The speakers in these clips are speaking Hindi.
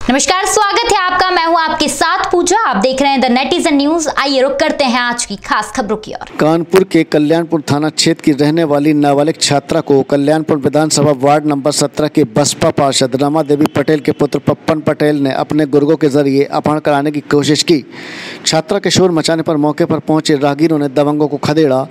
नमस्कार, स्वागत है आपका। मैं हूं आपके साथ पूजा। आप देख रहे हैं द नेटिजन न्यूज। आइए रुक करते हैं आज की खास खबरों की ओर। कानपुर के कल्याणपुर थाना क्षेत्र की रहने वाली नाबालिग छात्रा को कल्याणपुर विधानसभा वार्ड नंबर 17 के बसपा पार्षद रमा देवी पटेल के पुत्र पप्पन पटेल ने अपने गुर्गों के जरिए अपहरण कराने की कोशिश की। छात्रा के शोर मचाने पर मौके पर पहुंचे राहगीरों ने दबंगों को खदेड़ा।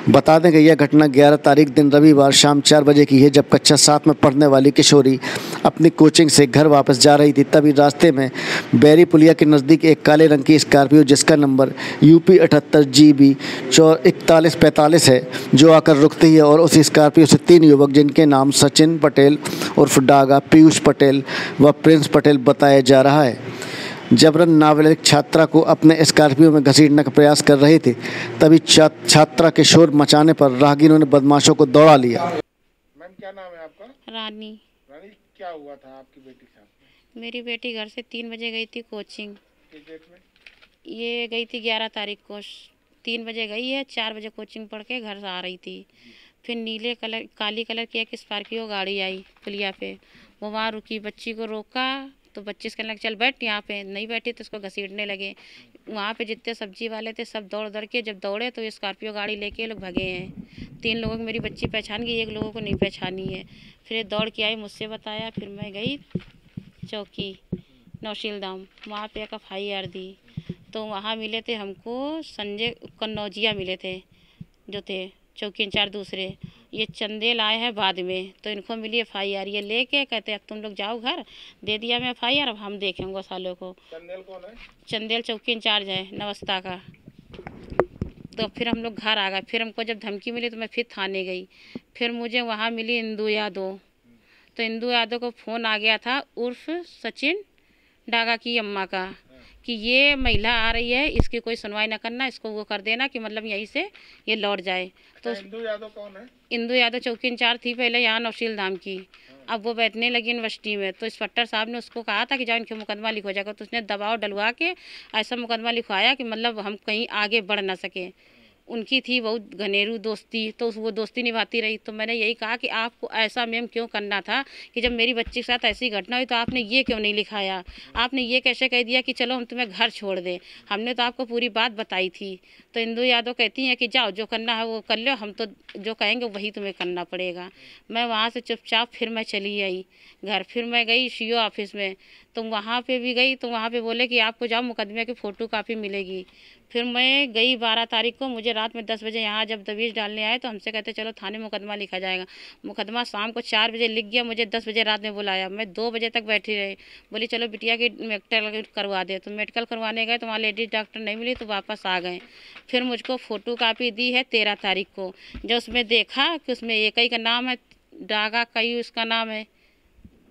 बता दें कि यह घटना 11 तारीख दिन रविवार शाम 4 बजे की है, जब कक्षा 7 में पढ़ने वाली किशोरी अपनी कोचिंग से घर वापस जा रही थी। तभी रास्ते में बैरी पुलिया के नज़दीक एक काले रंग की स्कॉर्पियो जिसका नंबर UP 78 GB 4145 है, जो आकर रुकती है और उस स्कॉर्पियो से 3 युवक जिनके नाम सचिन पटेल उर्फ डागा, पीयूष पटेल व प्रिंस पटेल बताया जा रहा है, जबरन नाबालिग छात्रा को अपने स्कॉर्पियो में घसीटने का प्रयास कर रहे थे। तभी छात्रा के शोर मचाने पर राहगीरों ने बदमाशों को दौड़ा लिया। मैम, क्या नाम है आपका? रानी। रानी, क्या हुआ था आपकी बेटी के साथ? मेरी बेटी घर से 3 बजे गई थी कोचिंग। किस डेट में? ये गई थी 11 तारीख को। 3 बजे गई है, 4 बजे कोचिंग पढ़ के घर आ रही थी। फिर नीले कलर काली कलर की एक स्कॉर्पियो गाड़ी आई पुलिया पे। वो वहाँ रुकी, बच्ची को रोका तो बच्ची से कहने लगे चल बैठ यहाँ पे। नहीं बैठी तो उसको घसीटने लगे। वहाँ पे जितने सब्जी वाले थे सब दौड़ दौड़ के जब दौड़े तो ये स्कॉर्पियो गाड़ी लेके लोग भगे हैं। 3 लोगों को मेरी बच्ची पहचान गई, 1 लोगों को नहीं पहचानी है। फिर ये दौड़ के आई, मुझसे बताया। फिर मैं गई चौकी नौशीलधाम, वहाँ पे एक FIR दी। तो वहाँ मिले थे हमको संजय कन्नौजिया मिले थे, जो थे चौकी इंचार्ज दूसरे। ये चंदेल आए हैं बाद में, तो इनको मिली FIR। ये लेके कहते अब तुम लोग जाओ घर, दे दिया मैं FIR, अब हम देखेंगे सालों को। चंदेल कौन है? चंदेल चौकी इंचार्ज है नवस्था का। तो फिर हम लोग घर आ गए। फिर हमको जब धमकी मिली तो मैं फिर थाने गई। फिर मुझे वहाँ मिली इंदू यादव। तो इंदू यादव को फ़ोन आ गया था उर्फ सचिन डागा की अम्मा का कि ये महिला आ रही है, इसकी कोई सुनवाई ना करना, इसको वो कर देना कि मतलब यहीं से ये लौट जाए। तो इंदू यादव कौन है? इंदू यादव चौकी इंचार्ज थी पहले यहाँ नौशीलधाम की। अब वो बैठने लगी यूनिवर्सिटी में, तो इंस्पेक्टर साहब ने उसको कहा था कि जाओ इनके मुकदमा लिखो जाएगा। तो उसने दबाव डलवा के ऐसा मुकदमा लिखवाया कि मतलब हम कहीं आगे बढ़ ना सकें। उनकी थी बहुत घनेरू दोस्ती, तो वो दोस्ती निभाती रही। तो मैंने यही कहा कि आपको ऐसा मैम क्यों करना था कि जब मेरी बच्ची के साथ ऐसी घटना हुई तो आपने ये क्यों नहीं लिखाया? आपने ये कैसे कह दिया कि चलो हम तुम्हें घर छोड़ दें? हमने तो आपको पूरी बात बताई थी। तो इंदू यादव कहती हैं कि जाओ जो करना है वो कर लो, हम तो जो कहेंगे वही तुम्हें करना पड़ेगा। मैं वहाँ से चुपचाप फिर मैं चली आई घर। फिर मैं गई CO ऑफिस में, तो वहाँ पे भी गई तो वहाँ पे बोले कि आपको जाओ मुकदमे की फ़ोटो कापी मिलेगी। फिर मैं गई 12 तारीख को। मुझे रात में 10 बजे यहाँ जब दबिश डालने आए तो हमसे कहते चलो थाने मुकदमा लिखा जाएगा। मुकदमा शाम को 4 बजे लिख गया, मुझे 10 बजे रात में बुलाया। मैं 2 बजे तक बैठी रही। बोली चलो बिटिया की मेडिकल करवा दे। तो मेडिकल करवाने गए तो वहाँ लेडीज़ डॉक्टर नहीं मिली तो वापस आ गए। फिर मुझको फ़ोटो कापी दी है 13 तारीख को, जो उसमें देखा कि उसमें एक ही का नाम है डागा, कई उसका नाम है।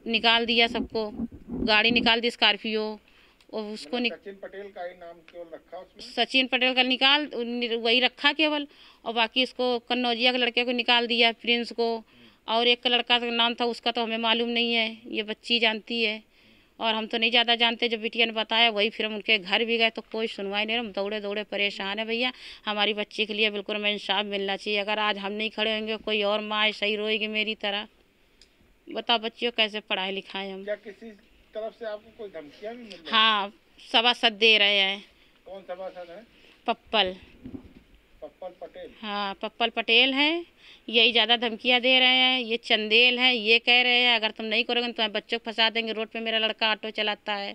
निकाल दिया सबको, गाड़ी निकाल दी स्कॉर्पियो और उसको सचिन पटेल का ही नाम क्यों रखा उसमें? सचिन पटेल का निकाल वही रखा केवल, और बाकी इसको कन्नौजिया के लड़के को निकाल दिया, प्रिंस को। और एक का लड़का का नाम था, उसका तो हमें मालूम नहीं है, ये बच्ची जानती है और हम तो नहीं ज़्यादा जानते। जब बिटिया ने बताया वही फिर हम उनके घर भी गए तो कोई सुनवाई नहीं। हम दौड़े दौड़े परेशान है भैया। हमारी बच्ची के लिए बिल्कुल हमें इंसाफ मिलना चाहिए। अगर आज हम नहीं खड़े होंगे कोई और माँ सही रोएगी मेरी तरह। बताओ बच्चियों कैसे पढ़ाई लिखाएं हम? क्या किसी तरफ से आपको कोई धमकियां भी मिल रही हैं? हाँ, सभासद दे रहे हैं। कौन सभासद है? पप्पल पटेल। हाँ, पप्पल पटेल हैं। यही ज़्यादा धमकियाँ दे रहे हैं। ये चंदेल हैं, ये कह रहे हैं अगर तुम नहीं करोगे तो तुम्हारे बच्चों को फंसा देंगे। रोड पे मेरा लड़का ऑटो चलाता है,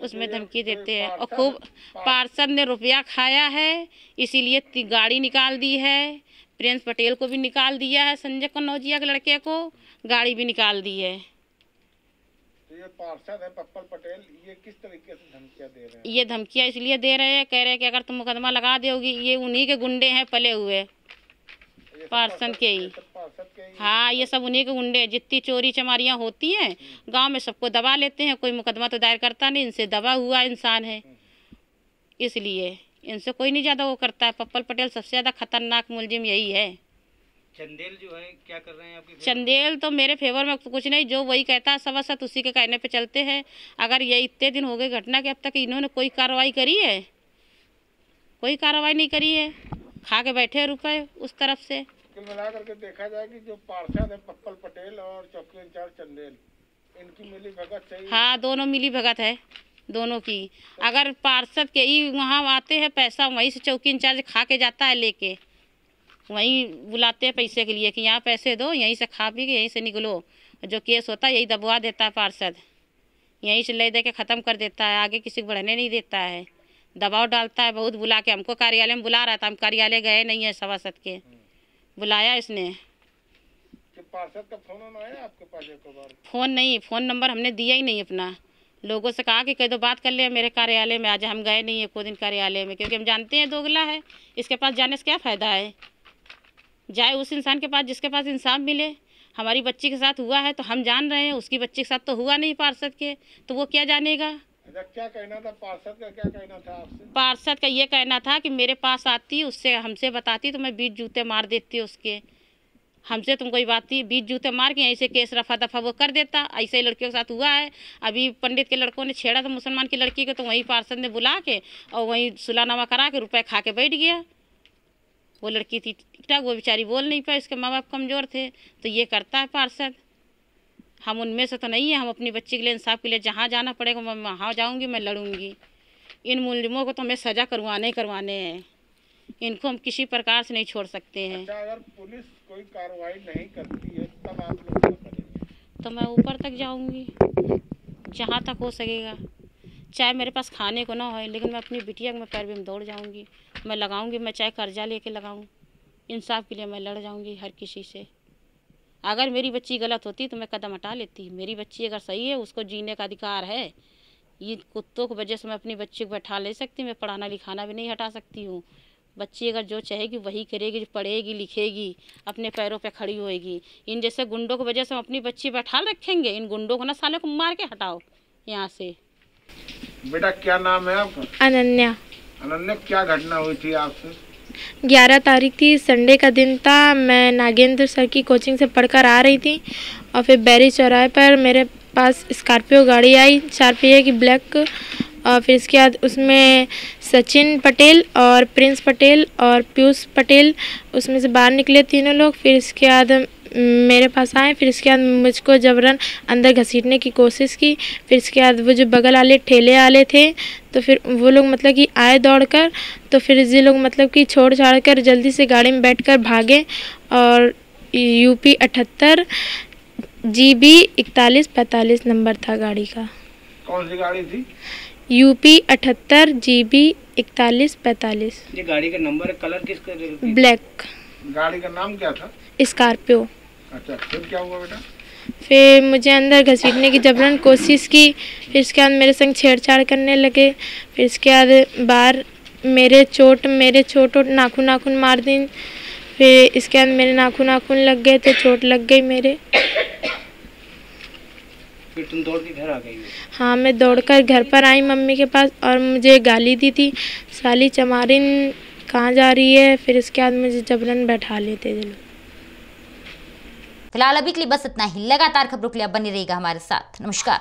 उसमें धमकी देते हैं। और खूब पार्षद ने रुपया खाया है, इसीलिए गाड़ी निकाल दी है। प्रिंस पटेल को भी निकाल दिया है, संजय कन्नौजिया के लड़के को गाड़ी भी निकाल दी है। तो ये पार्षद है पप्पल पटेल, ये किस तरीके से धमकियां दे रहे हैं? ये धमकियाँ इसलिए दे रहे हैं, कह रहे हैं कि अगर तुम मुकदमा लगा दोगी, ये उन्हीं के गुंडे हैं पले हुए, पार्षद के ही। हाँ, ये सब उन्हीं के गुंडे। जितनी चोरी चमारियाँ होती हैं गांव में सबको दबा लेते हैं। कोई मुकदमा तो दायर करता नहीं, इनसे दबा हुआ इंसान है, इसलिए इनसे कोई नहीं ज़्यादा वो करता है। पप्पल पटेल सबसे ज़्यादा खतरनाक मुलजिम यही है। चंदेल जो है क्या कर रहे हैं आपके? चंदेल तो मेरे फेवर में कुछ नहीं, जो वही कहता है सभासद उसी के कहने पे चलते हैं। अगर ये इतने दिन हो गए घटना के, अब तक इन्होंने कोई कार्रवाई करी है? कोई कार्रवाई नहीं करी है, खा के बैठे रुपए उस तरफ से। कुल मिला करके देखा जाए कि जो पार्षद है पप्पल पटेल और चौकी इंचार्ज चंदेल, इनकी मिली भगत सही। हाँ, दोनों मिली भगत है, दोनों की। अगर पार्षद के ही वहाँ आते हैं पैसा, वहीं से चौकी इंचार्ज खा के जाता है लेके, वहीं बुलाते हैं पैसे के लिए कि यहाँ पैसे दो, यहीं से खा पी के यहीं से निकलो। जो केस होता है यही दबवा देता है पार्षद, यहीं से ले दे के ख़त्म कर देता है, आगे किसी को बढ़ने नहीं देता है, दबाव डालता है बहुत। बुला के हमको कार्यालय में बुला रहा था, हम कार्यालय गए नहीं है सभासद के, बुलाया इसने। पार्षद का फोन आया आपके पास एक बार? फ़ोन नहीं, फ़ोन नंबर हमने दिया ही नहीं अपना। लोगों से कहा कि कह दो बात कर ले मेरे कार्यालय में, आज हम गए नहीं है कोई दिन कार्यालय में, क्योंकि हम जानते हैं दोगला है, इसके पास जाने से क्या फ़ायदा है। जाए उस इंसान के पास जिसके पास इंसाफ मिले। हमारी बच्ची के साथ हुआ है तो हम जान रहे हैं, उसकी बच्ची के साथ तो हुआ नहीं पार्षद के, तो वो क्या जानेगा। अच्छा, क्या कहना था पार्षद का, क्या कहना था आपसे? पार्षद का ये कहना था कि मेरे पास आती, उससे हमसे बताती तो मैं 20 जूते मार देती उसके। हमसे तुम कोई बात थी, 20 जूते मार के ऐसे केस रफा दफा वो कर देता। ऐसे ही लड़कियों के साथ हुआ है। अभी पंडित के लड़कों ने छेड़ा था मुसलमान की लड़की को, तो वहीं पार्षद ने बुला के और वहीं सुलहनामा करा के रुपए खा के बैठ गया। वो लड़की थी ठीक, वो बेचारी बोल नहीं पाई, उसके माँ बाप कमज़ोर थे, तो ये करता है पार्षद। हम उनमें से तो नहीं है, हम अपनी बच्ची के लिए इंसाफ के लिए जहाँ जाना पड़ेगा मैं वहाँ जाऊँगी, मैं लड़ूँगी। इन मुलजिमों को तो हमें सज़ा करवाने हैं, इनको हम किसी प्रकार से नहीं छोड़ सकते हैं। अच्छा, अगर पुलिस कोई कार्रवाई नहीं करती है तब आप लोग क्या करेंगे? तो मैं ऊपर तक जाऊँगी, जहाँ तक हो सकेगा, चाहे मेरे पास खाने को ना हो, लेकिन मैं अपनी बिटिया में पैर में दौड़ जाऊँगी, मैं लगाऊँगी। मैं चाहे कर्जा लेके लगाऊँ, इंसाफ के लिए मैं लड़ जाऊँगी हर किसी से। अगर मेरी बच्ची गलत होती तो मैं कदम हटा लेती, मेरी बच्ची अगर सही है, उसको जीने का अधिकार है। ये कुत्तों की वजह से मैं अपनी बच्ची को बैठा ले सकती, मैं पढ़ाना लिखाना भी नहीं हटा सकती हूँ। बच्ची अगर जो चाहेगी वही करेगी, पढ़ेगी लिखेगी, अपने पैरों पे खड़ी होएगी। इन जैसे गुंडों की वजह से हम अपनी बच्ची बैठा रखेंगे? इन गुंडों को ना साले को मार के हटाओ यहाँ से। बेटा क्या नाम है आपका? अनन्या। अनन्या, क्या घटना हुई थी आपसे? 11 तारीख थी, संडे का दिन था। मैं नागेंद्र सर की कोचिंग से पढ़कर आ रही थी और फिर बैरी चौराहे पर मेरे पास स्कॉर्पियो गाड़ी आई, 4 पहिए की ब्लैक। और फिर इसके बाद उसमें सचिन पटेल और प्रिंस पटेल और पीयूष पटेल उसमें से बाहर निकले तीनों लोग। फिर इसके बाद मेरे पास आए, फिर इसके बाद मुझको जबरन अंदर घसीटने की कोशिश की। फिर इसके बाद वो जो बगल वाले ठेले वाले थे, तो फिर वो लोग मतलब कि आए दौड़कर, तो फिर ये लोग मतलब कि छोड़ छाड़ कर जल्दी से गाड़ी में बैठकर भागे। और यूपी 78 GB 4145 नंबर था गाड़ी का। कौन सी गाड़ी थी? UP 78 GB 4145। ये गाड़ी का नंबर, कलर किसका? ब्लैक। गाड़ी का नाम क्या था? स्कॉर्पियो। अच्छा, फिर क्या हुआ बेटा? फिर मुझे अंदर घसीटने की जबरन कोशिश की। फिर इसके बाद मेरे संग छेड़छाड़ करने लगे। फिर इसके बाद बाहर मेरे चोट नाखून मार दी। फिर इसके बाद मेरे नाखून लग गए थे, चोट लग गई मेरे। फिर तुम दौड़ के घर आ गई? हाँ, मैं दौड़कर घर पर आई मम्मी के पास, और मुझे गाली दी थी, साली चमारिन कहाँ जा रही है। फिर इसके बाद मुझे जबरन बैठा लेते थे। फिलहाल अभी के लिए बस इतना ही। लगातार खबरों के लिए बने रहिएगा हमारे साथ। नमस्कार।